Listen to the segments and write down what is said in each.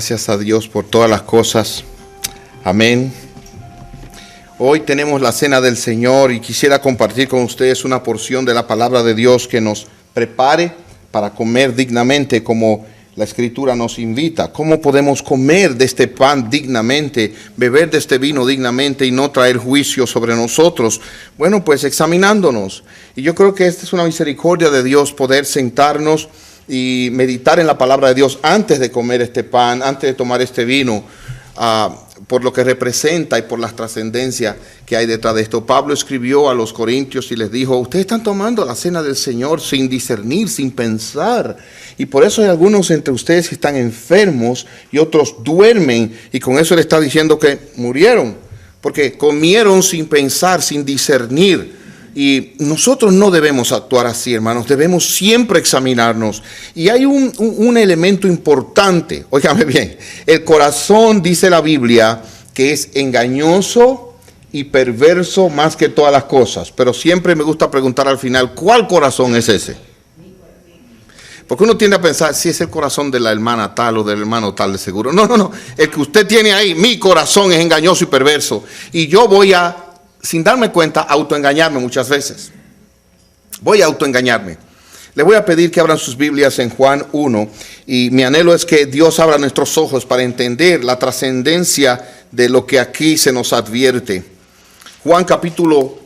Gracias a Dios por todas las cosas. Amén. Hoy tenemos la cena del Señor y quisiera compartir con ustedes una porción de la palabra de Dios que nos prepare para comer dignamente como la Escritura nos invita. ¿Cómo podemos comer de este pan dignamente, beber de este vino dignamente y no traer juicio sobre nosotros? Bueno, pues examinándonos. Y yo creo que esta es una misericordia de Dios, poder sentarnos y meditar en la palabra de Dios antes de comer este pan, antes de tomar este vino, por lo que representa y por la trascendencia que hay detrás de esto. Pablo escribió a los corintios y les dijo: ustedes están tomando la cena del Señor sin discernir, sin pensar. Y por eso hay algunos entre ustedes que están enfermos y otros duermen. Y con eso le está diciendo que murieron, porque comieron sin pensar, sin discernir. Y nosotros no debemos actuar así, hermanos. Debemos siempre examinarnos. Y hay un elemento importante. Óigame bien. El corazón, dice la Biblia, que es engañoso y perverso más que todas las cosas. Pero siempre me gusta preguntar al final, ¿cuál corazón es ese? Porque uno tiende a pensar, si es el corazón de la hermana tal o del hermano tal, de seguro. No. El que usted tiene ahí, mi corazón es engañoso y perverso. Y yo voy a, sin darme cuenta, autoengañarme muchas veces. Voy a autoengañarme. Le voy a pedir que abran sus Biblias en Juan 1. Y mi anhelo es que Dios abra nuestros ojos para entender la trascendencia de lo que aquí se nos advierte. Juan capítulo,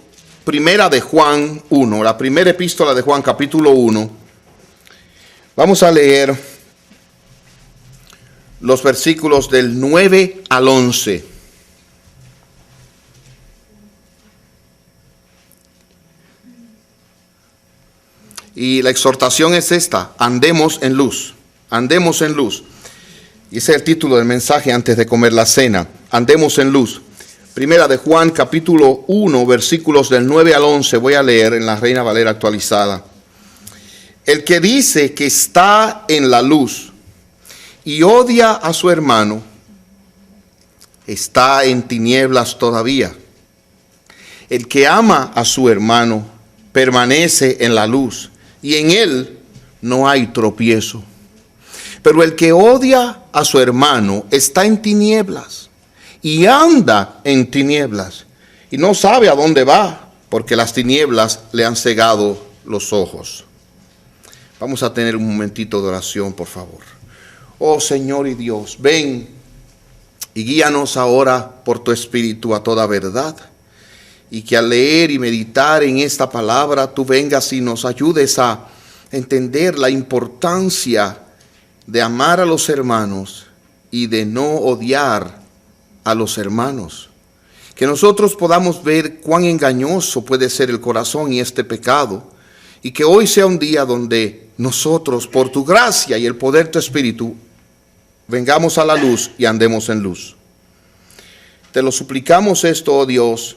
primera de Juan 1, la primera epístola de Juan capítulo 1. Vamos a leer los versículos del 9 al 11. Y la exhortación es esta: andemos en luz, andemos en luz. Y ese es el título del mensaje antes de comer la cena. Andemos en luz. Primera de Juan capítulo 1, versículos del 9 al 11. Voy a leer en la Reina Valera actualizada. El que dice que está en la luz y odia a su hermano, está en tinieblas todavía. El que ama a su hermano permanece en la luz, y en él no hay tropiezo. Pero el que odia a su hermano está en tinieblas y anda en tinieblas y no sabe a dónde va, porque las tinieblas le han cegado los ojos. Vamos a tener un momentito de oración, por favor. Oh Señor y Dios, ven y guíanos ahora por tu Espíritu a toda verdad. Y que al leer y meditar en esta palabra, tú vengas y nos ayudes a entender la importancia de amar a los hermanos y de no odiar a los hermanos. Que nosotros podamos ver cuán engañoso puede ser el corazón y este pecado. Y que hoy sea un día donde nosotros, por tu gracia y el poder de tu Espíritu, vengamos a la luz y andemos en luz. Te lo suplicamos esto, oh Dios,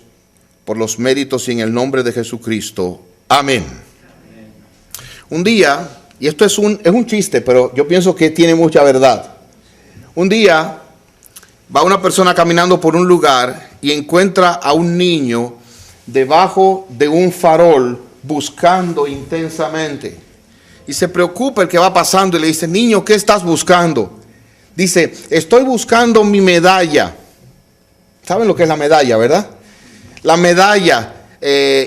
por los méritos y en el nombre de Jesucristo. Amén. Un día, y esto es un chiste, pero yo pienso que tiene mucha verdad. Un día va una persona caminando por un lugar y encuentra a un niño debajo de un farol buscando intensamente. Y se preocupa el que va pasando y le dice: niño, ¿qué estás buscando? Dice: estoy buscando mi medalla. ¿Saben lo que es la medalla, verdad? La medalla,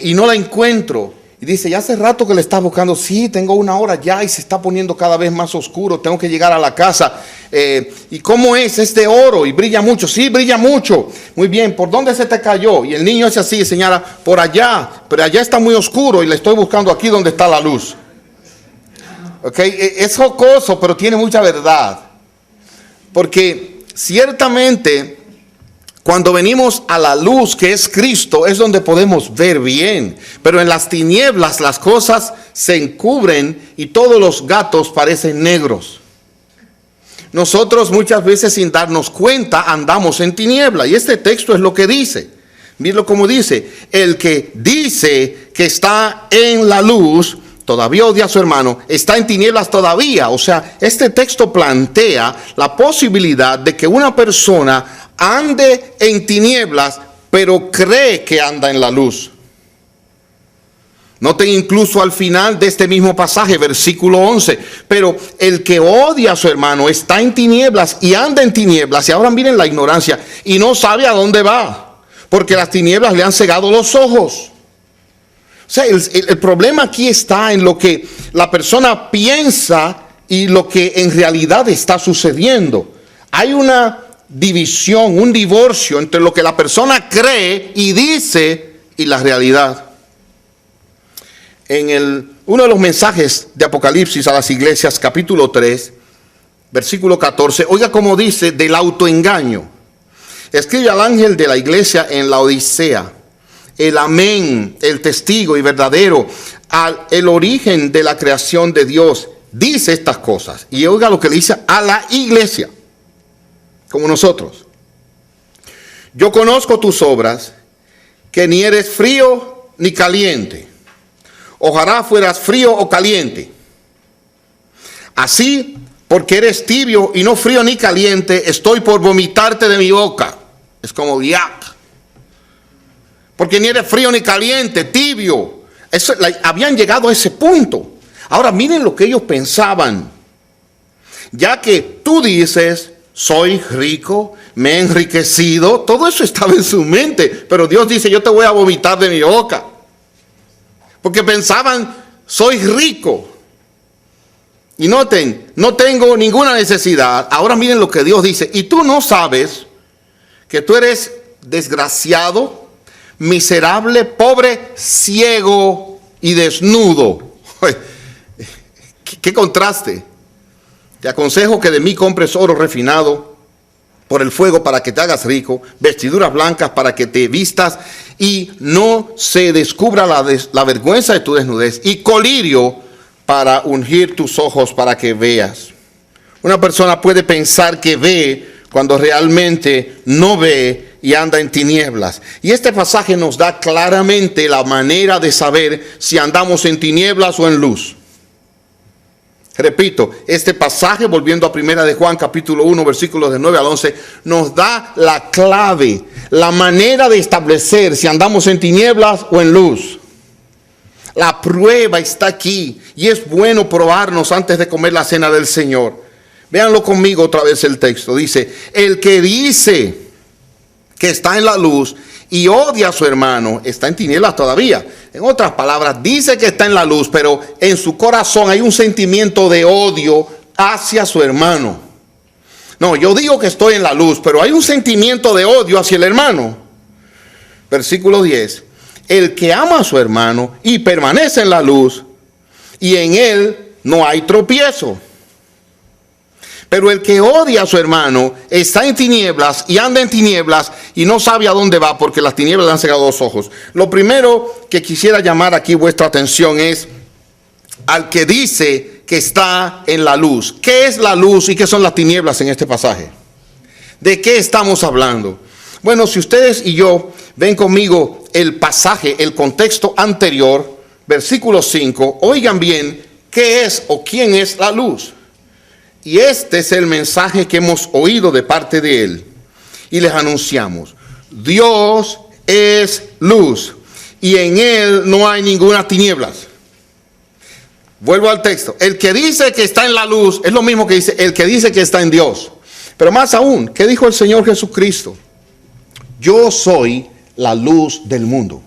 y no la encuentro. Y dice: ya hace rato que le estás buscando. Sí, tengo una hora ya y se está poniendo cada vez más oscuro. Tengo que llegar a la casa. ¿Y cómo es? Es de oro y brilla mucho. Sí, brilla mucho. Muy bien, ¿por dónde se te cayó? Y el niño hace así, señala: por allá. Pero allá está muy oscuro y le estoy buscando aquí donde está la luz. Ok, es jocoso, pero tiene mucha verdad. Porque ciertamente, cuando venimos a la luz que es Cristo, es donde podemos ver bien. Pero en las tinieblas las cosas se encubren y todos los gatos parecen negros. Nosotros muchas veces, sin darnos cuenta, andamos en tiniebla. Y este texto es lo que dice. Míralo como dice: el que dice que está en la luz todavía odia a su hermano, está en tinieblas todavía. O sea, este texto plantea la posibilidad de que una persona ande en tinieblas, pero cree que anda en la luz. Noten incluso al final de este mismo pasaje, versículo 11. Pero el que odia a su hermano está en tinieblas y anda en tinieblas. Y ahora miren la ignorancia. Y no sabe a dónde va, porque las tinieblas le han cegado los ojos. O sea, el problema aquí está en lo que la persona piensa y lo que en realidad está sucediendo. Hay una división, un divorcio entre lo que la persona cree y dice y la realidad. En uno de los mensajes de Apocalipsis a las iglesias, capítulo 3, versículo 14, oiga cómo dice del autoengaño. Escribe al ángel de la iglesia en la Odisea, el amén, el testigo y verdadero, el origen de la creación de Dios, dice estas cosas. Y oiga lo que le dice a la iglesia, como nosotros. Yo conozco tus obras, que ni eres frío ni caliente. Ojalá fueras frío o caliente. Así, porque eres tibio y no frío ni caliente, estoy por vomitarte de mi boca. Es como yak. Porque ni eres frío ni caliente, tibio. Habían llegado a ese punto. Ahora miren lo que ellos pensaban. Ya que tú dices, soy rico, me he enriquecido, todo eso estaba en su mente. Pero Dios dice, yo te voy a vomitar de mi boca. Porque pensaban, soy rico. Y noten, no tengo ninguna necesidad. Ahora miren lo que Dios dice. Y tú no sabes que tú eres desgraciado, miserable, pobre, ciego y desnudo. ¿Qué contraste? Te aconsejo que de mí compres oro refinado por el fuego para que te hagas rico, vestiduras blancas para que te vistas y no se descubra la vergüenza de tu desnudez, y colirio para ungir tus ojos para que veas. Una persona puede pensar que ve cuando realmente no ve y anda en tinieblas. Y este pasaje nos da claramente la manera de saber si andamos en tinieblas o en luz. Repito, este pasaje, volviendo a Primera de Juan, capítulo 1, versículos de 9 al 11, nos da la clave, la manera de establecer si andamos en tinieblas o en luz. La prueba está aquí y es bueno probarnos antes de comer la cena del Señor. Véanlo conmigo otra vez el texto. Dice, el que dice que está en la luz y odia a su hermano está en tinieblas todavía. En otras palabras, dice que está en la luz, pero en su corazón hay un sentimiento de odio hacia su hermano. No, yo digo que estoy en la luz, pero hay un sentimiento de odio hacia el hermano. Versículo 10. El que ama a su hermano y permanece en la luz, y en él no hay tropiezo. Pero el que odia a su hermano está en tinieblas y anda en tinieblas y no sabe a dónde va, porque las tinieblas le han cegado los ojos. Lo primero que quisiera llamar aquí vuestra atención es al que dice que está en la luz. ¿Qué es la luz y qué son las tinieblas en este pasaje? ¿De qué estamos hablando? Bueno, si ustedes y yo ven conmigo el pasaje, el contexto anterior, versículo 5, oigan bien qué es o quién es la luz. Y este es el mensaje que hemos oído de parte de él. Y les anunciamos, Dios es luz y en él no hay ninguna tinieblas. Vuelvo al texto. El que dice que está en la luz es lo mismo que dice el que dice que está en Dios. Pero más aún, ¿qué dijo el Señor Jesucristo? Yo soy la luz del mundo.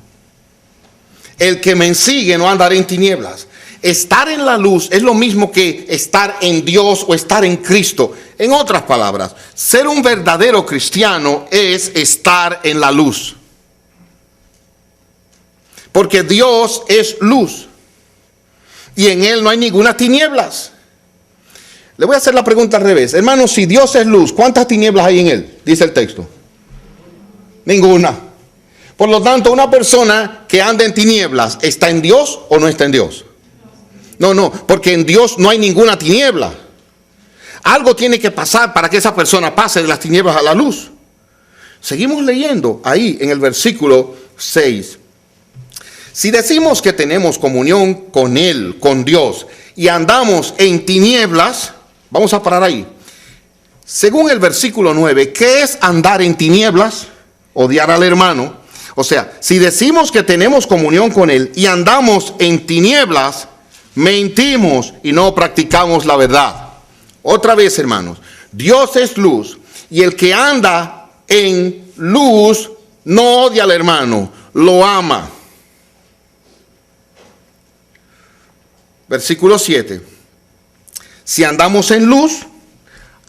El que me sigue no andará en tinieblas. Estar en la luz es lo mismo que estar en Dios o estar en Cristo. En otras palabras, ser un verdadero cristiano es estar en la luz. Porque Dios es luz y en él no hay ninguna tinieblas. Le voy a hacer la pregunta al revés. Hermano, si Dios es luz, ¿cuántas tinieblas hay en él? Dice el texto. Ninguna. Por lo tanto, una persona que anda en tinieblas, ¿está en Dios o no está en Dios? No, porque en Dios no hay ninguna tiniebla. Algo tiene que pasar para que esa persona pase de las tinieblas a la luz. Seguimos leyendo ahí en el versículo 6. Si decimos que tenemos comunión con Él, con Dios, y andamos en tinieblas, vamos a parar ahí. Según el versículo 9, ¿qué es andar en tinieblas? Odiar al hermano. O sea, si decimos que tenemos comunión con Él y andamos en tinieblas, mentimos y no practicamos la verdad. Otra vez, hermanos, Dios es luz y el que anda en luz no odia al hermano, lo ama. Versículo 7. Si andamos en luz,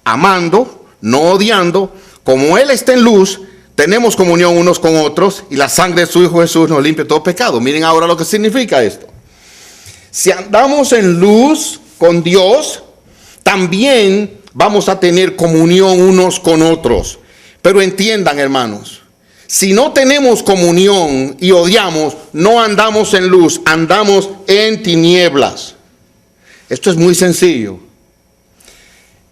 amando, no odiando, como Él está en luz, tenemos comunión unos con otros y la sangre de su Hijo Jesús nos limpia todo pecado. Miren ahora lo que significa esto. Si andamos en luz con Dios, también vamos a tener comunión unos con otros. Pero entiendan, hermanos, si no tenemos comunión y odiamos, no andamos en luz, andamos en tinieblas. Esto es muy sencillo.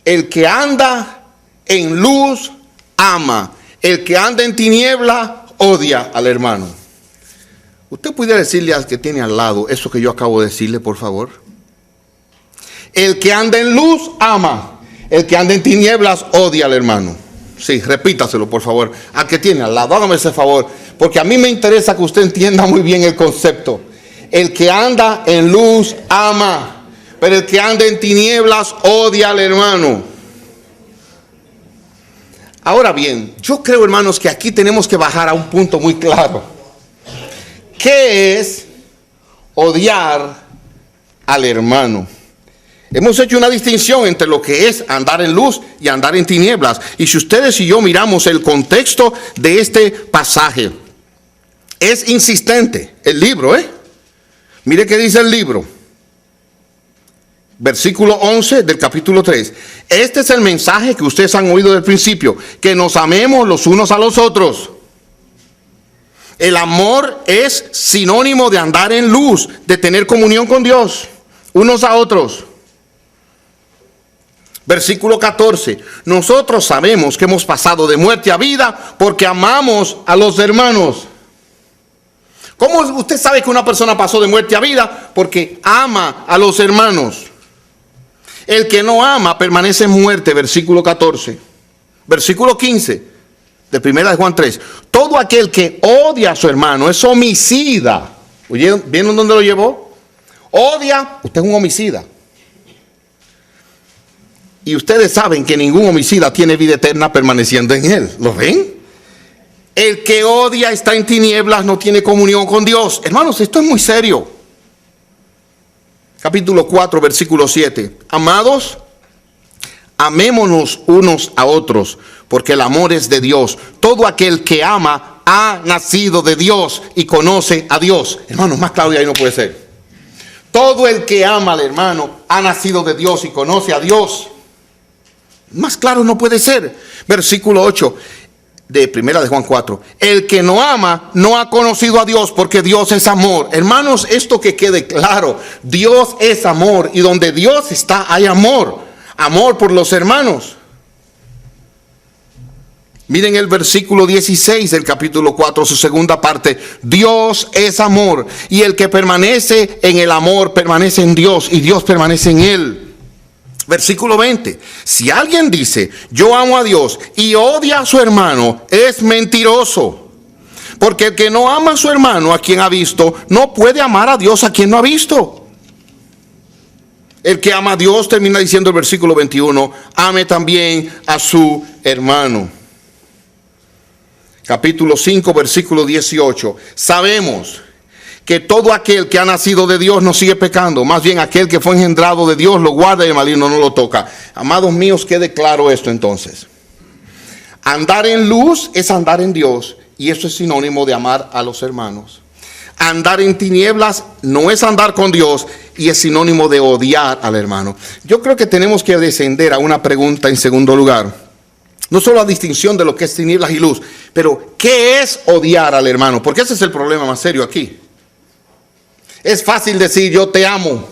El que anda en luz ama. El que anda en tiniebla odia al hermano. ¿Usted pudiera decirle al que tiene al lado eso que yo acabo de decirle, por favor? El que anda en luz ama. El que anda en tinieblas odia al hermano. Sí, repítaselo, por favor. Al que tiene al lado, hágame ese favor. Porque a mí me interesa que usted entienda muy bien el concepto. El que anda en luz ama. Pero el que anda en tinieblas odia al hermano. Ahora bien, yo creo, hermanos, que aquí tenemos que bajar a un punto muy claro. ¿Qué es odiar al hermano? Hemos hecho una distinción entre lo que es andar en luz y andar en tinieblas. Y si ustedes y yo miramos el contexto de este pasaje, es insistente el libro, Mire qué dice el libro. Versículo 11 del capítulo 3. Este es el mensaje que ustedes han oído del principio, que nos amemos los unos a los otros. El amor es sinónimo de andar en luz, de tener comunión con Dios, unos a otros. Versículo 14. Nosotros sabemos que hemos pasado de muerte a vida porque amamos a los hermanos. ¿Cómo usted sabe que una persona pasó de muerte a vida? Porque ama a los hermanos. El que no ama permanece en muerte, versículo 14. Versículo 15 de 1 Juan 3. Todo aquel que odia a su hermano es homicida. ¿Vieron dónde lo llevó? Odia, usted es un homicida. Y ustedes saben que ningún homicida tiene vida eterna permaneciendo en él. ¿Lo ven? El que odia está en tinieblas, no tiene comunión con Dios. Hermanos, esto es muy serio. Capítulo 4, versículo 7. Amados, amémonos unos a otros, porque el amor es de Dios. Todo aquel que ama ha nacido de Dios y conoce a Dios. Hermanos, más claro de ahí no puede ser. Todo el que ama al hermano ha nacido de Dios y conoce a Dios. Más claro no puede ser. Versículo 8 de 1 Juan 4. El que no ama no ha conocido a Dios, porque Dios es amor. Hermanos, esto que quede claro. Dios es amor y donde Dios está hay amor. Amor por los hermanos. Miren el versículo 16 del capítulo 4, su segunda parte. Dios es amor y el que permanece en el amor permanece en Dios y Dios permanece en él. Versículo 20. Si alguien dice, yo amo a Dios y odia a su hermano, es mentiroso. Porque el que no ama a su hermano a quien ha visto, no puede amar a Dios a quien no ha visto. El que ama a Dios, termina diciendo el versículo 21, ame también a su hermano. Capítulo 5, versículo 18. Sabemos que todo aquel que ha nacido de Dios no sigue pecando. Más bien aquel que fue engendrado de Dios lo guarda y el maligno no lo toca. Amados míos, quede claro esto entonces. Andar en luz es andar en Dios y eso es sinónimo de amar a los hermanos. Andar en tinieblas no es andar con Dios y es sinónimo de odiar al hermano. Yo creo que tenemos que descender a una pregunta en segundo lugar. No solo la distinción de lo que es tinieblas y luz, pero ¿qué es odiar al hermano? Porque ese es el problema más serio aquí. Es fácil decir yo te amo.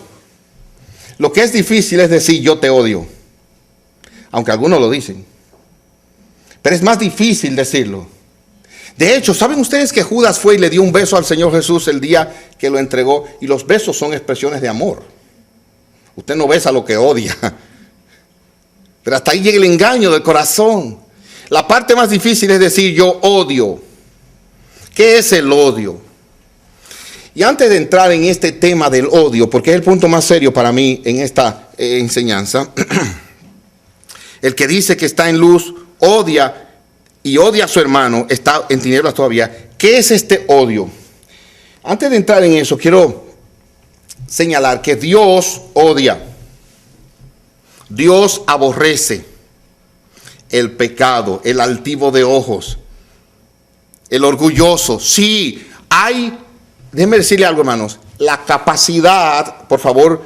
Lo que es difícil es decir yo te odio. Aunque algunos lo dicen. Pero es más difícil decirlo. De hecho, ¿saben ustedes que Judas fue y le dio un beso al Señor Jesús el día que lo entregó? Y los besos son expresiones de amor. Usted no besa lo que odia. Pero hasta ahí llega el engaño del corazón. La parte más difícil es decir yo odio. ¿Qué es el odio? Y antes de entrar en este tema del odio, porque es el punto más serio para mí en esta enseñanza, el que dice que está en luz odia y odia a su hermano, está en tinieblas todavía. ¿Qué es este odio? Antes de entrar en eso, quiero señalar que Dios odia, Dios aborrece el pecado, el altivo de ojos, el orgulloso. Sí, hay, déjenme decirle algo, hermanos, la capacidad, por favor,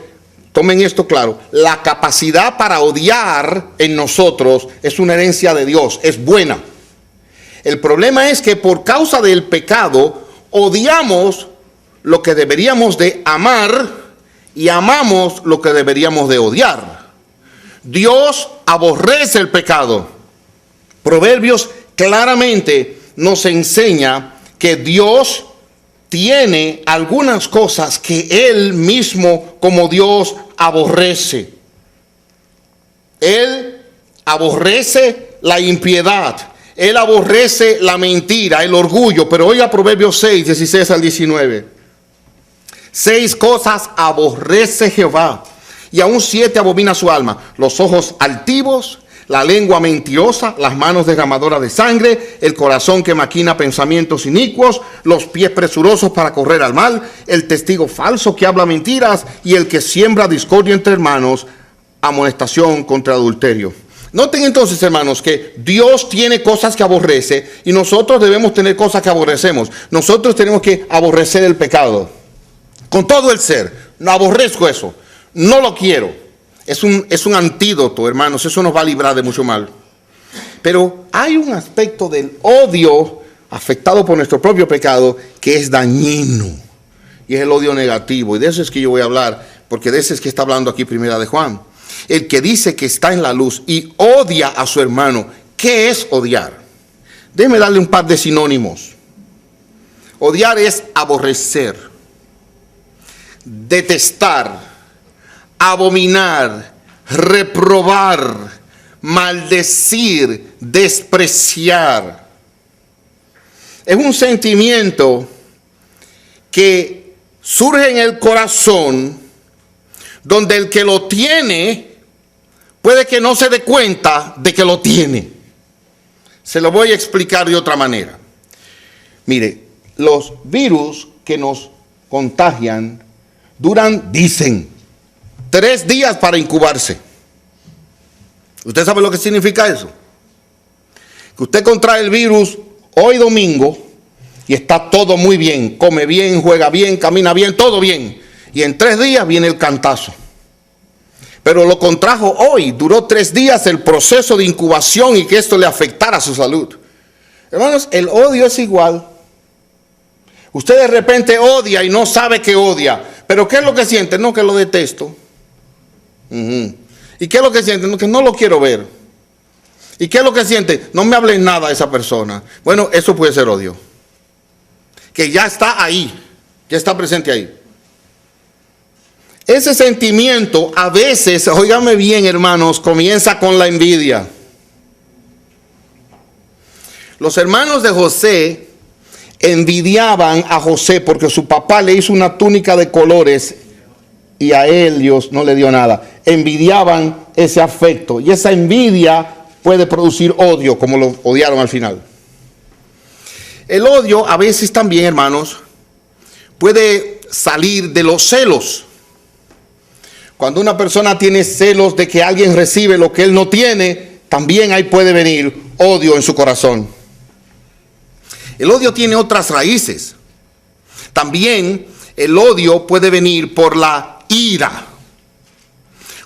tomen esto claro, la capacidad para odiar en nosotros es una herencia de Dios, es buena. El problema es que por causa del pecado odiamos lo que deberíamos de amar y amamos lo que deberíamos de odiar. Dios aborrece el pecado. Proverbios claramente nos enseña que Dios tiene algunas cosas que Él mismo como Dios aborrece. Él aborrece la impiedad. Él aborrece la mentira, el orgullo. Pero oiga Proverbios 6, 16 al 19. 6 cosas aborrece Jehová, y aún 7 abomina su alma: los ojos altivos, la lengua mentirosa, las manos derramadoras de sangre, el corazón que maquina pensamientos inicuos, los pies presurosos para correr al mal, el testigo falso que habla mentiras, y el que siembra discordia entre hermanos, amonestación contra adulterio. Noten entonces, hermanos, que Dios tiene cosas que aborrece y nosotros debemos tener cosas que aborrecemos. Nosotros tenemos que aborrecer el pecado con todo el ser. No aborrezco eso, no lo quiero. Es un antídoto, hermanos, eso nos va a librar de mucho mal. Pero hay un aspecto del odio afectado por nuestro propio pecado que es dañino, y es el odio negativo. Y de eso es que yo voy a hablar, porque de ese es que está hablando aquí Primera de Juan. El que dice que está en la luz y odia a su hermano. ¿Qué es odiar? Déjeme darle un par de sinónimos. Odiar es aborrecer, detestar, abominar, reprobar, maldecir, despreciar. Es un sentimiento que surge en el corazón, donde el que lo tiene puede que no se dé cuenta de que lo tiene. Se lo voy a explicar de otra manera. Mire, los virus que nos contagian duran, dicen, 3 días para incubarse. ¿Usted sabe lo que significa eso? Que usted contrae el virus hoy domingo y está todo muy bien, come bien, juega bien, camina bien, todo bien. Y en 3 días viene el cantazo. Pero lo contrajo hoy, duró 3 días el proceso de incubación y que esto le afectara a su salud. Hermanos, el odio es igual. Usted de repente odia y no sabe que odia. ¿Pero qué es lo que siente? No, que lo detesto. ¿Y qué es lo que siente? No, que no lo quiero ver. ¿Y qué es lo que siente? No me hables nada de esa persona. Bueno, eso puede ser odio. Que ya está ahí, ya está presente ahí. Ese sentimiento a veces, óigame bien hermanos, comienza con la envidia. Los hermanos de José envidiaban a José porque su papá le hizo una túnica de colores y a él Dios no le dio nada. Envidiaban ese afecto y esa envidia puede producir odio, como lo odiaron al final. El odio a veces también, hermanos, puede salir de los celos. Cuando una persona tiene celos de que alguien recibe lo que él no tiene, también ahí puede venir odio en su corazón. El odio tiene otras raíces. También el odio puede venir por la ira.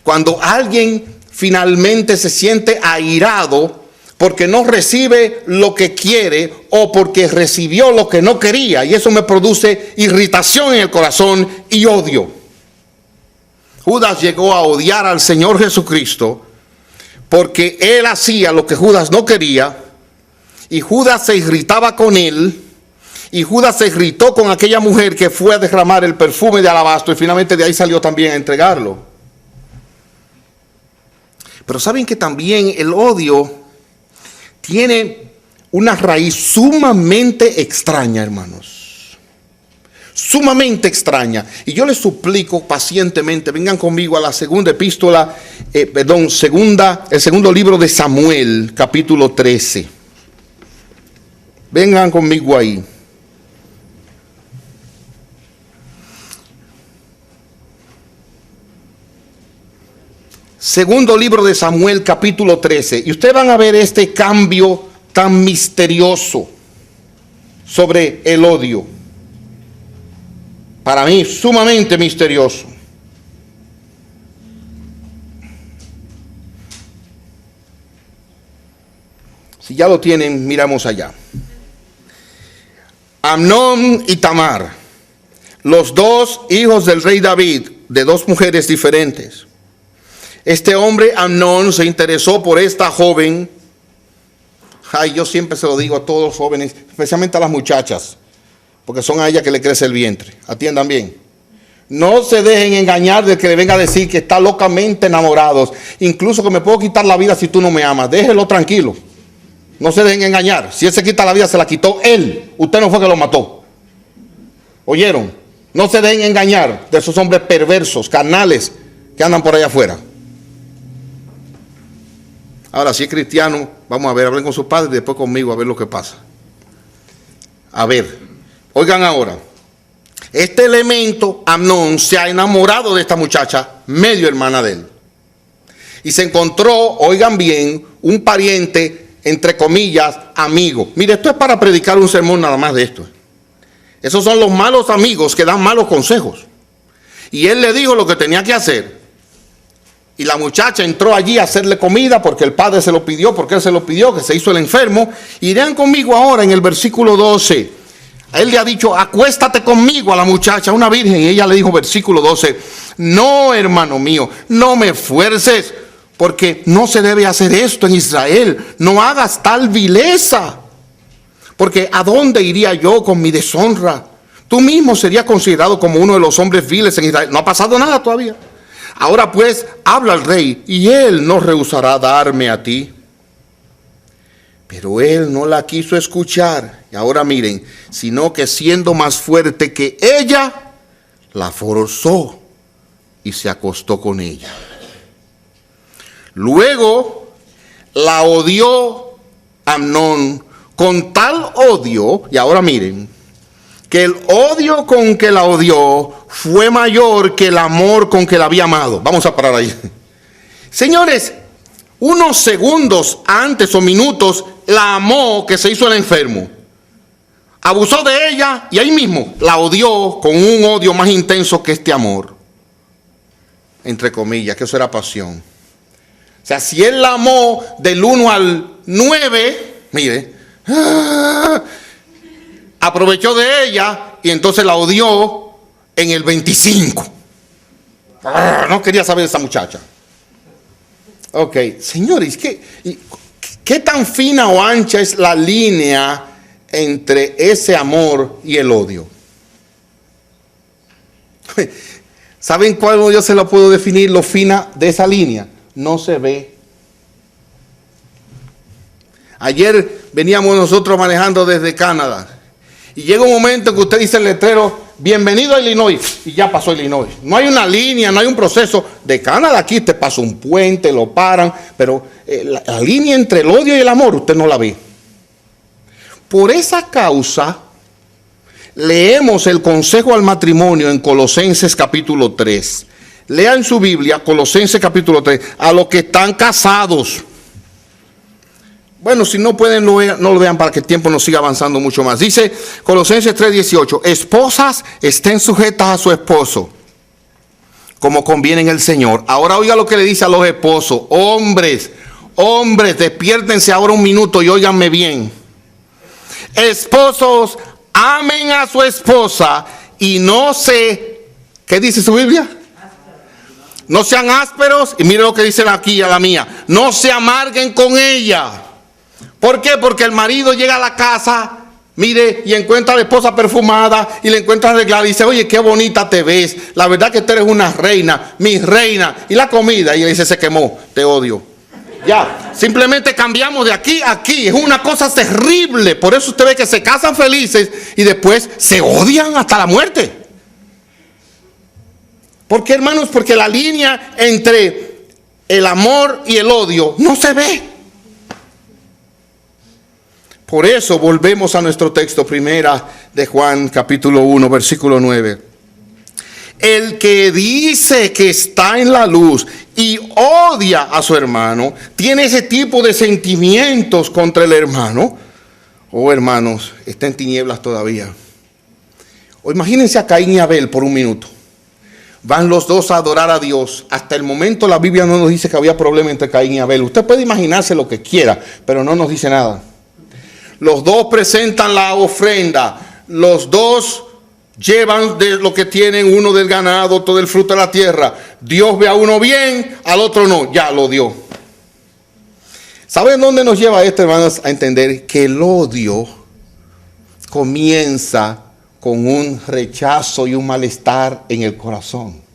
Cuando alguien finalmente se siente airado porque no recibe lo que quiere o porque recibió lo que no quería, y eso me produce irritación en el corazón y odio. Judas llegó a odiar al Señor Jesucristo porque él hacía lo que Judas no quería, y Judas se irritaba con él, y Judas se irritó con aquella mujer que fue a derramar el perfume de alabastro, y finalmente de ahí salió también a entregarlo. Pero saben que también el odio tiene una raíz sumamente extraña, hermanos. Sumamente extraña. Y yo les suplico pacientemente, vengan conmigo a la segunda epístola, el segundo libro de Samuel, capítulo 13. Vengan conmigo ahí. Segundo libro de Samuel, capítulo 13. Y ustedes van a ver este cambio tan misterioso sobre el odio. Para mí, sumamente misterioso. Si ya lo tienen, miramos allá. Amnón y Tamar, los dos hijos del rey David, de dos mujeres diferentes. Este hombre, Amnón, se interesó por esta joven. Ay, yo siempre se lo digo a todos los jóvenes, especialmente a las muchachas, porque son a ellas que le crece el vientre. Atiendan bien. No se dejen engañar del que le venga a decir que está locamente enamorados. Incluso que me puedo quitar la vida si tú no me amas. Déjelo tranquilo. No se dejen engañar. Si él se quita la vida, se la quitó él. Usted no fue que lo mató. ¿Oyeron? No se dejen engañar de esos hombres perversos, carnales, que andan por allá afuera. Ahora, si es cristiano, vamos a ver, hablen con sus padres y después conmigo a ver lo que pasa. A ver, oigan ahora. Este elemento, Amnón, se ha enamorado de esta muchacha, medio hermana de él. Y se encontró, oigan bien, un pariente, entre comillas, amigo. Mire, esto es para predicar un sermón nada más de esto. Esos son los malos amigos que dan malos consejos. Y él le dijo lo que tenía que hacer. Y la muchacha entró allí a hacerle comida porque el padre se lo pidió, porque él se lo pidió, que se hizo el enfermo. Y vean conmigo ahora en el versículo 12. Él le ha dicho, acuéstate conmigo a la muchacha, una virgen. Y ella le dijo, versículo 12, no, hermano mío, no me fuerces, porque no se debe hacer esto en Israel. No hagas tal vileza, porque ¿a dónde iría yo con mi deshonra? Tú mismo serías considerado como uno de los hombres viles en Israel. No ha pasado nada todavía. Ahora pues, habla al rey, y él no rehusará darme a ti. Pero él no la quiso escuchar. Y ahora miren, sino que siendo más fuerte que ella, la forzó y se acostó con ella. Luego la odió Amnón con tal odio, y ahora miren, que el odio con que la odió fue mayor que el amor con que la había amado. Vamos a parar ahí. Señores, unos segundos antes o minutos la amó, que se hizo el enfermo. Abusó de ella y ahí mismo la odió con un odio más intenso que este amor. Entre comillas, que eso era pasión. O sea, si él la amó del 1 al 9, mire, aprovechó de ella y entonces la odió en el 25. No quería saber de esa muchacha. Ok, señores, ¿qué tan fina o ancha es la línea entre ese amor y el odio? ¿Saben cuál yo se lo puedo definir, lo fina de esa línea? No se ve. Ayer veníamos nosotros manejando desde Canadá. Y llega un momento en que usted dice el letrero, bienvenido a Illinois, y ya pasó Illinois. No hay una línea, no hay un proceso. De Canadá aquí te pasa un puente, lo paran, pero la línea entre el odio y el amor usted no la ve. Por esa causa, leemos el consejo al matrimonio en Colosenses capítulo 3. Lean su Biblia, Colosenses capítulo 3, a los que están casados. Bueno, si no pueden, no lo vean para que el tiempo no siga avanzando mucho más. Dice Colosenses 3:18, esposas estén sujetas a su esposo, como conviene en el Señor. Ahora oiga lo que le dice a los esposos. Hombres, despiértense ahora un minuto y óiganme bien. Esposos, amen a su esposa y no se, ¿qué dice su Biblia? No sean ásperos, y mire lo que dicen aquí a la mía, no se amarguen con ella. ¿Por qué? Porque el marido llega a la casa, mire, y encuentra a la esposa perfumada y le encuentra arreglada y dice, oye, qué bonita te ves, la verdad que tú eres una reina, mi reina, y la comida, y le dice, se quemó, te odio. Ya, simplemente cambiamos de aquí a aquí. Es una cosa terrible. Por eso usted ve que se casan felices y después se odian hasta la muerte. ¿Por qué, hermanos? Porque la línea entre el amor y el odio no se ve. Por eso volvemos a nuestro texto, primera de Juan, capítulo 1, versículo 9. El que dice que está en la luz y odia a su hermano, tiene ese tipo de sentimientos contra el hermano. Oh, hermanos, está en tinieblas todavía. O imagínense a Caín y Abel por un minuto. Van los dos a adorar a Dios. Hasta el momento la Biblia no nos dice que había problema entre Caín y Abel. Usted puede imaginarse lo que quiera, pero no nos dice nada. Los dos presentan la ofrenda. Los dos llevan de lo que tienen, uno del ganado, todo el fruto de la tierra. Dios ve a uno bien, al otro no, ya lo dio. ¿Saben dónde nos lleva esto, hermanos? A entender que el odio comienza con un rechazo y un malestar en el corazón.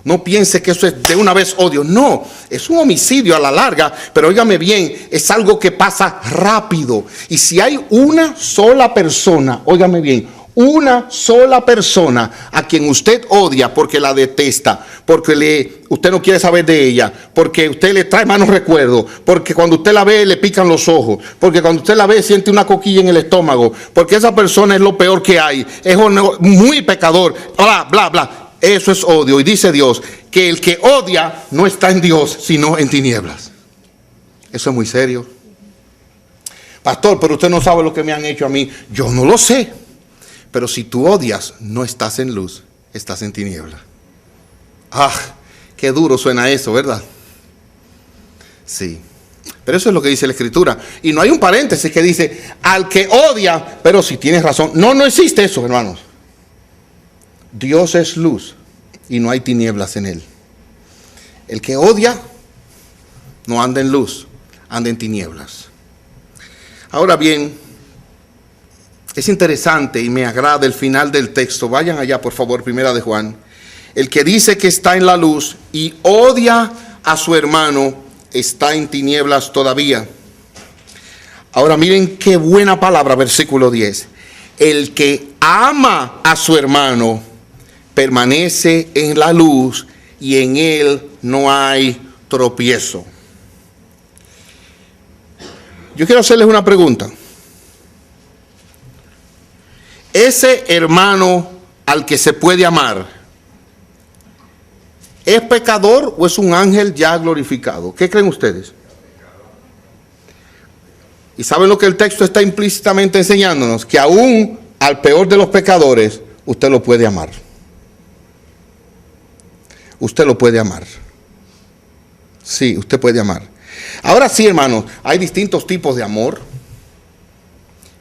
No piense que eso es de una vez odio. No, es un homicidio a la larga, pero óigame bien, es algo que pasa rápido. Y si hay una sola persona, óigame bien, una sola persona a quien usted odia porque la detesta, porque usted no quiere saber de ella, porque usted le trae malos recuerdos, porque cuando usted la ve le pican los ojos, porque cuando usted la ve siente una coquilla en el estómago, porque esa persona es lo peor que hay, es muy pecador, bla, bla, bla. Eso es odio. Y dice Dios que el que odia no está en Dios, sino en tinieblas. Eso es muy serio. Pastor, pero usted no sabe lo que me han hecho a mí. Yo no lo sé. Pero si tú odias, no estás en luz, estás en tinieblas. Ah, qué duro suena eso, ¿verdad? Sí. Pero eso es lo que dice la Escritura. Y no hay un paréntesis que dice, al que odia, pero si tienes razón. No, no existe eso, hermanos. Dios es luz y no hay tinieblas en él. El que odia no anda en luz, anda en tinieblas. Ahora bien, es interesante y me agrada el final del texto. Vayan allá, por favor, primera de Juan. El que dice que está en la luz y odia a su hermano está en tinieblas todavía. Ahora miren qué buena palabra, versículo 10. El que ama a su hermano permanece en la luz y en él no hay tropiezo. Yo quiero hacerles una pregunta. Ese hermano al que se puede amar, ¿es pecador o es un ángel ya glorificado? ¿Qué creen ustedes? ¿Y saben lo que el texto está implícitamente enseñándonos? Que aún al peor de los pecadores, usted lo puede amar. Usted lo puede amar. Sí, usted puede amar. Ahora sí, hermanos, hay distintos tipos de amor.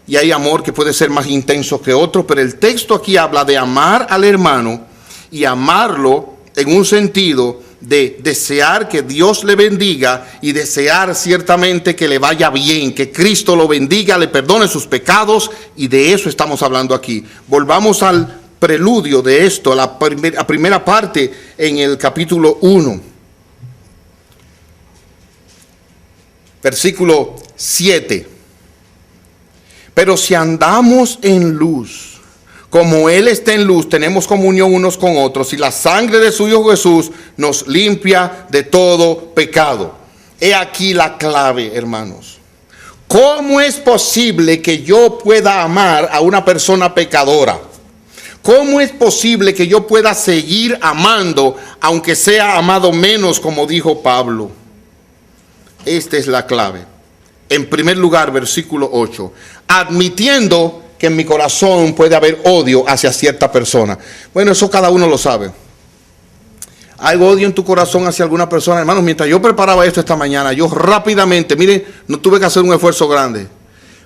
Y hay amor que puede ser más intenso que otro. Pero el texto aquí habla de amar al hermano y amarlo en un sentido de desear que Dios le bendiga y desear ciertamente que le vaya bien, que Cristo lo bendiga, le perdone sus pecados, y de eso estamos hablando aquí. Volvamos al preludio de esto, la primera parte en el capítulo 1, versículo 7. Pero si andamos en luz, como Él está en luz, tenemos comunión unos con otros, y la sangre de su Hijo Jesús nos limpia de todo pecado. He aquí la clave, hermanos. ¿Cómo es posible que yo pueda amar a una persona pecadora? ¿Cómo es posible que yo pueda seguir amando, aunque sea amado menos, como dijo Pablo? Esta es la clave. En primer lugar, versículo 8. Admitiendo que en mi corazón puede haber odio hacia cierta persona. Bueno, eso cada uno lo sabe. ¿Hay odio en tu corazón hacia alguna persona? Hermanos, mientras yo preparaba esto esta mañana, yo rápidamente, miren, no tuve que hacer un esfuerzo grande.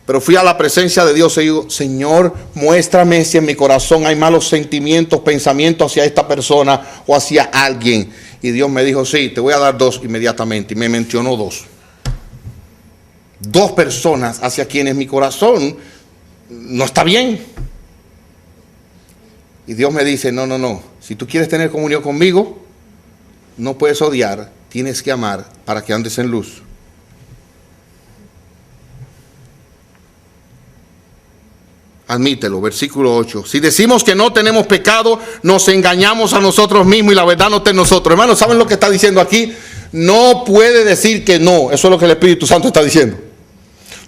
Pero fui a la presencia de Dios y digo, Señor, muéstrame si en mi corazón hay malos sentimientos, pensamientos hacia esta persona o hacia alguien. Y Dios me dijo, sí, te voy a dar 2 inmediatamente. Y me mencionó 2. 2 personas hacia quienes mi corazón no está bien. Y Dios me dice, no. Si tú quieres tener comunión conmigo, no puedes odiar, tienes que amar para que andes en luz. Admítelo, versículo 8. Si decimos que no tenemos pecado, nos engañamos a nosotros mismos y la verdad no está en nosotros. Hermanos, ¿saben lo que está diciendo aquí? No puede decir que no. Eso es lo que el Espíritu Santo está diciendo.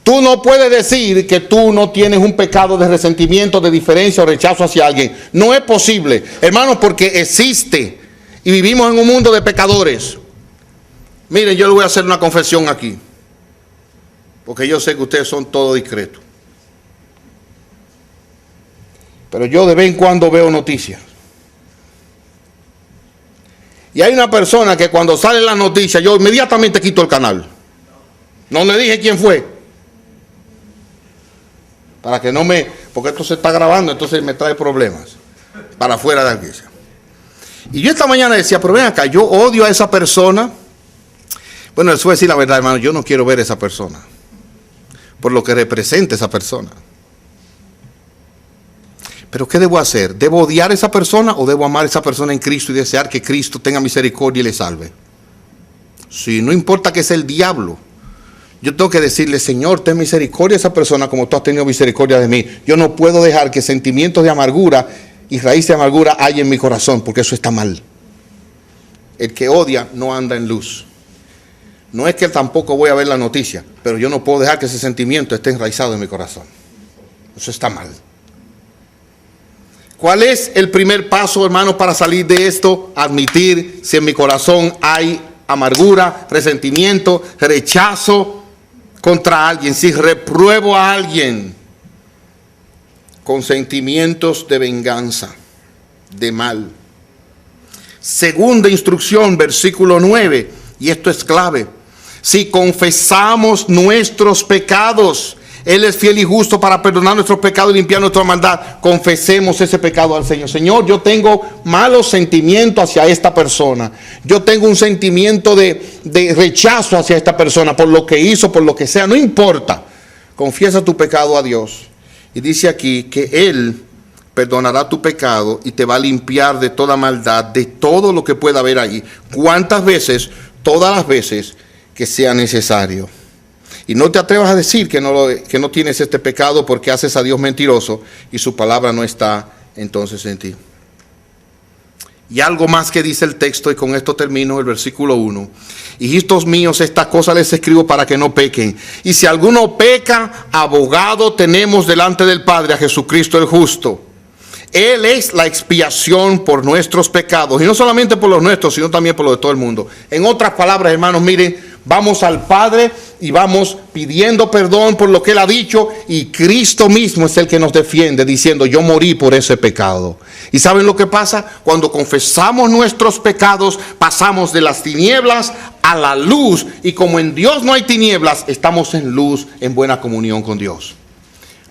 Tú no puedes decir que tú no tienes un pecado de resentimiento, de diferencia o rechazo hacia alguien. No es posible, hermanos, porque existe y vivimos en un mundo de pecadores. Miren, yo les voy a hacer una confesión aquí, porque yo sé que ustedes son todos discretos. Pero yo de vez en cuando veo noticias. Y hay una persona que cuando sale la noticia, yo inmediatamente quito el canal. No le dije quién fue. Para que no porque esto se está grabando, entonces me trae problemas. Para afuera de la iglesia. Y yo esta mañana decía, pero ven acá, yo odio a esa persona. Bueno, les voy a decir la verdad, hermano, yo no quiero ver a esa persona. Por lo que representa esa persona. Pero ¿qué debo hacer? ¿Debo odiar a esa persona o debo amar a esa persona en Cristo y desear que Cristo tenga misericordia y le salve? Sí, no importa que sea el diablo. Yo tengo que decirle, Señor, ten misericordia a esa persona como tú has tenido misericordia de mí. Yo no puedo dejar que sentimientos de amargura y raíz de amargura haya en mi corazón, porque eso está mal. El que odia no anda en luz. No es que tampoco voy a ver la noticia, pero yo no puedo dejar que ese sentimiento esté enraizado en mi corazón. Eso está mal. ¿Cuál es el primer paso, hermano, para salir de esto? Admitir si en mi corazón hay amargura, resentimiento, rechazo contra alguien. Si repruebo a alguien con sentimientos de venganza, de mal. Segunda instrucción, versículo 9, y esto es clave. Si confesamos nuestros pecados, Él es fiel y justo para perdonar nuestros pecados y limpiar nuestra maldad. Confesemos ese pecado al Señor. Señor, yo tengo malos sentimientos hacia esta persona. Yo tengo un sentimiento de rechazo hacia esta persona por lo que hizo, por lo que sea. No importa. Confiesa tu pecado a Dios. Y dice aquí que Él perdonará tu pecado y te va a limpiar de toda maldad, de todo lo que pueda haber ahí. ¿Cuántas veces? Todas las veces que sea necesario. Y no te atrevas a decir que no tienes este pecado porque haces a Dios mentiroso y su palabra no está entonces en ti. Y algo más que dice el texto, y con esto termino el versículo 1. Hijitos míos, estas cosas les escribo para que no pequen. Y si alguno peca, abogado tenemos delante del Padre, a Jesucristo el justo. Él es la expiación por nuestros pecados, y no solamente por los nuestros, sino también por los de todo el mundo. En otras palabras, hermanos, miren, vamos al Padre y vamos pidiendo perdón por lo que Él ha dicho, y Cristo mismo es el que nos defiende diciendo, yo morí por ese pecado. ¿Y saben lo que pasa? Cuando confesamos nuestros pecados, pasamos de las tinieblas a la luz, y como en Dios no hay tinieblas, estamos en luz, en buena comunión con Dios.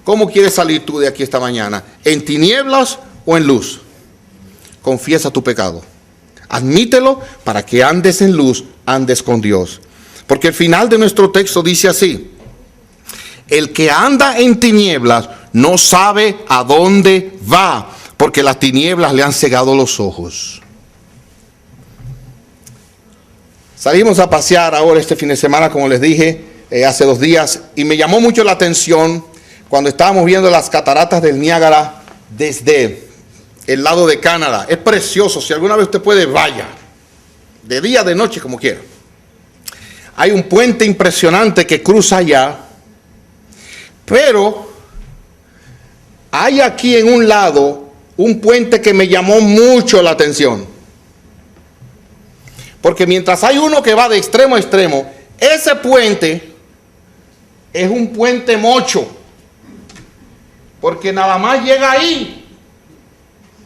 ¿Cómo quieres salir tú de aquí esta mañana? ¿En tinieblas o en luz? Confiesa tu pecado. Admítelo para que andes en luz, andes con Dios. Porque el final de nuestro texto dice así: el que anda en tinieblas no sabe a dónde va, porque las tinieblas le han cegado los ojos. Salimos a pasear ahora este fin de semana, como les dije, hace 2 días, y me llamó mucho la atención cuando estábamos viendo las cataratas del Niágara desde el lado de Canadá. Es precioso. Si alguna vez usted puede, vaya. De día, de noche, como quiera. Hay un puente impresionante que cruza allá. Pero hay aquí en un lado un puente que me llamó mucho la atención. Porque mientras hay uno que va de extremo a extremo, ese puente es un puente mocho. Porque nada más llega ahí.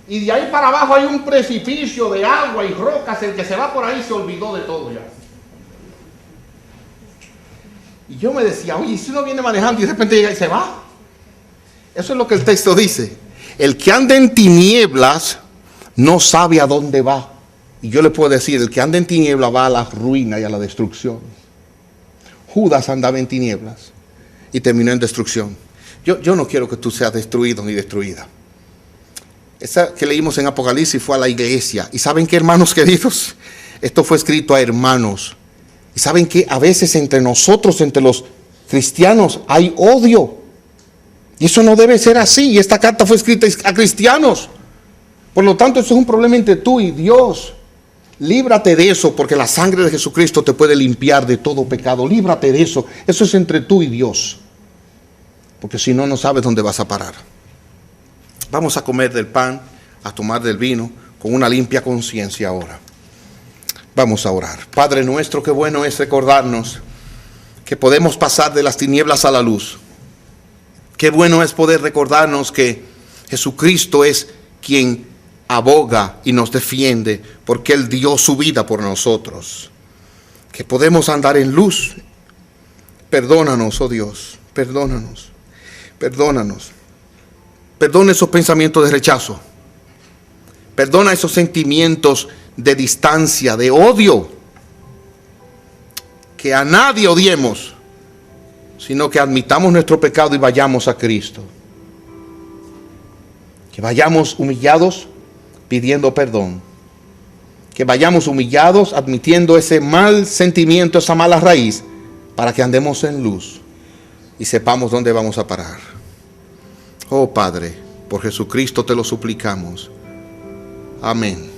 Y de ahí para abajo hay un precipicio de agua y rocas. El que se va por ahí se olvidó de todo ya. Y yo me decía, oye, si uno viene manejando y de repente llega y se va. Eso es lo que el texto dice. El que anda en tinieblas no sabe a dónde va. Y yo le puedo decir, el que anda en tinieblas va a la ruina y a la destrucción. Judas andaba en tinieblas y terminó en destrucción. Yo no quiero que tú seas destruido ni destruida. Esa que leímos en Apocalipsis fue a la iglesia. ¿Y saben qué, hermanos queridos? Esto fue escrito a hermanos. Y saben que a veces entre nosotros, entre los cristianos, hay odio. Y eso no debe ser así. Y esta carta fue escrita a cristianos. Por lo tanto, eso es un problema entre tú y Dios. Líbrate de eso, porque la sangre de Jesucristo te puede limpiar de todo pecado. Líbrate de eso. Eso es entre tú y Dios. Porque si no, no sabes dónde vas a parar. Vamos a comer del pan, a tomar del vino, con una limpia conciencia ahora. Vamos a orar. Padre nuestro, qué bueno es recordarnos que podemos pasar de las tinieblas a la luz. Qué bueno es poder recordarnos que Jesucristo es quien aboga y nos defiende, porque Él dio su vida por nosotros. Que podemos andar en luz. Perdónanos, oh Dios, perdónanos, perdónanos. Perdona esos pensamientos de rechazo. Perdona esos sentimientos de distancia, de odio. Que a nadie odiemos, sino que admitamos nuestro pecado y vayamos a Cristo. Que vayamos humillados pidiendo perdón. Que vayamos humillados admitiendo ese mal sentimiento, esa mala raíz, para que andemos en luz y sepamos dónde vamos a parar. Oh Padre, por Jesucristo te lo suplicamos. Amén.